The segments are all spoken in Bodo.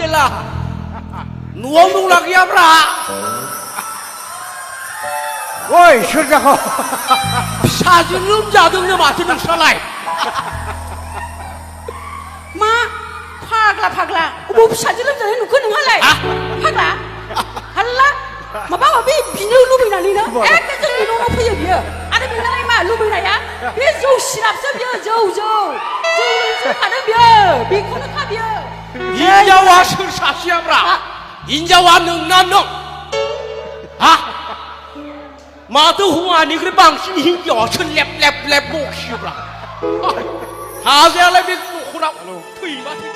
मेन्देला न'आव दंना गैयाब्रा ओइ सोर जाखो फिसाजो लोमजादोंनो माथो नोंस्रालाय मा फाग्ला फाग्ला अबाव फिसाजो लोमजानाय नुखो नोंहालाय फाग्ला हाल्ला माबा माबि बिनो लुबैनानैनो एखे जोंनि न'आव फैयो बियो आरो बेनालाय मा लुबैनाया बे जौ सिरापसो बियो जौ लोंसो खादों बियो बेखौनो खा बियो हिनजावा सोर सासेयाब्रा हिनजावा नोंना नों हा माथो हौवानिख्रुइ बांसिन हिनजावासो लेप लेप लेप बखियोब्रा हाजायालाय बे न'खराव थैबाथाय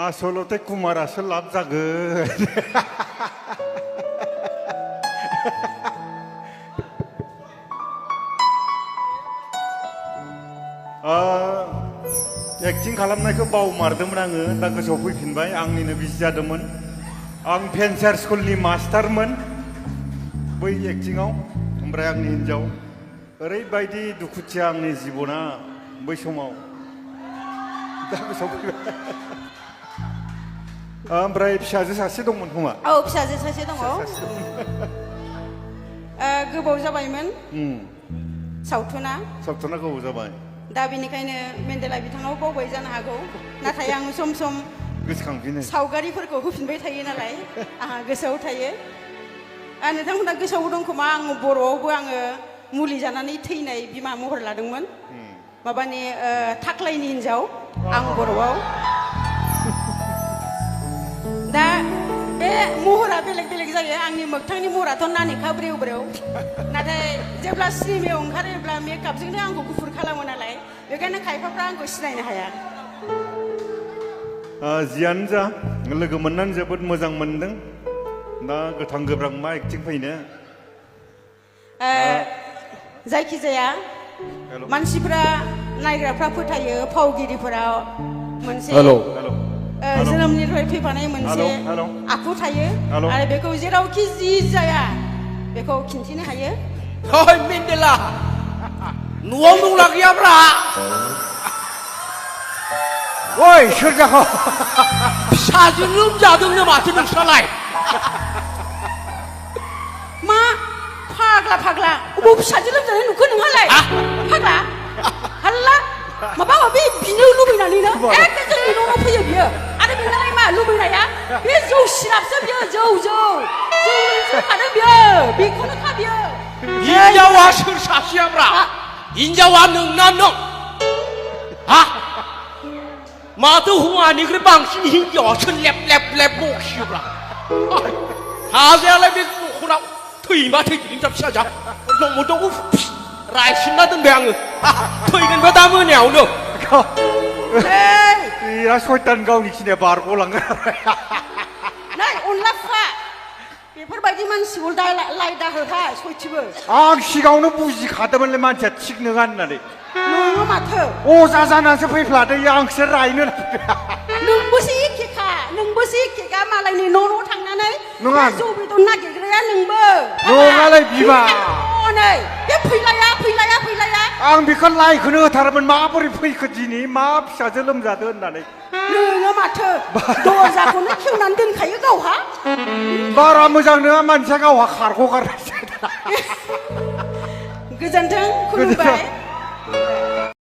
आसलते कुमारासो लाब जागोन एक्टिं खालामनायखौ बावमारदोंमोन आङो दा गोसोआव फैफिनबाय आंनिनो बिसि जादोंमोन आं फेन्सार स्कुलनि मास्टारमोन बै एक्टिंआव ओमफ्राय आंनि हिन्जाव ओरैबायदि दुखुथिया आंनि जिबना बै समाव दा गोसोआव फैबाय ओमफ्राय फिसाजो सासे दंमोन खोमा औ फिसाजो सासे दङ गोबाव जाबायमोन सावथुना गोबाव जाबाय दा बेनिखायनो मेन्देला बिथाङाबो बावबाय जानो हागौ नाथाय आं सम सम गोसोखांफिनो सावगारिफोरखौ होफिनबाय थायो नालाय आंहा गोसोआव थायो नोंथांमोना गोसोआव दं खोमा आं बर'आवबो आङो मुलि जानानै थैनाय बिमा महर लादोंमोन माबानि थाख्लायनि हिन्जाव आं बर'आव दा बे महरा बेलेग बेलेग जायो आंनि मोगथांनि महराथ' नानिखा ब्रेव ब्रेव नाथाय जेब्ला सिनेमायाव ओंखारो अब्ला मेकआपजोंनो आंखौ गुफुर खालामो नालाय बेखायनो खायफाफ्रा आंखौ सिनायनो हाया जियानो जा लोगो मोननानै जोबोद मोजां मोनदों दा गोथां गोब्रां मा एक्टिं फैनो जायखिजाया मानसिफ्रा नायग्राफ्रा फोथायो फावगिरिफोरा मोनसे जोनोमनिफ्राय फैफानाय मोनसे आखु थायो आरो बेखौ जेरावखि जि जाया बेखौ खिन्थिनो हायो ओइ मेन्देला न'आव दंना गैयाब्रा ओइ सोर जाखो फिसाजो लोमजादोंनो माथो नोंस्रालाय मा फाग्ला फाग्ला अबाव फिसाजो लोमजानाय नुखो नोंहालाय फाग्ला हाल्ला माबा माबि बिनो लुबैनानैनो एखे जोंनि न'आव फैयो बियो आरो बेनालाय मा लुबैनाया बे जौ सिरापसो बियो जौ लोंसो खादों बियो बेखौनो खा बियो हिनजावा सोर सासेयाब्रा हिनजावा नोंना नों हा माथो हौवानिख्रुइ बांसिन हिनजावासो लेप लेप लेप बखियोब्रा हाजायालाय बे न'खराव थैबाथाय हिनजाव फिसाजा दङ रायसिनना दोनबाय आङो फैगोनबो दा मोनायावनो बिराद सयतान गावनि खिनिया बारग'लाङो नै अनला फिफा बेफोरबायदि मानसिखौ लाय दाहोखा सयथिबो आं सिगाङावनो बुजिखादोंमोनलै मानसिया थिग नङा होननानै नोङो माथो अजा जानानैसो फैफ्लादो आंसो रायनो नोंबोसो एखेखा मालायनि न' थांनानै नङा जौ बेदर नागिरग्राया नोंबो नङालाय बिमा नै बे फैलाया आं बेखौ लाइखौनो होथारोमोन माबोरै फैखो दिनै मा फिसाजो लोमजादो होननानै नोङो माथो दरजाखौनो खेवनानै दोनखायो गावहा बारा मोजां नङा मानसिया गावहा खारग'गारनायसो गोजोन्थों खुलुमबाय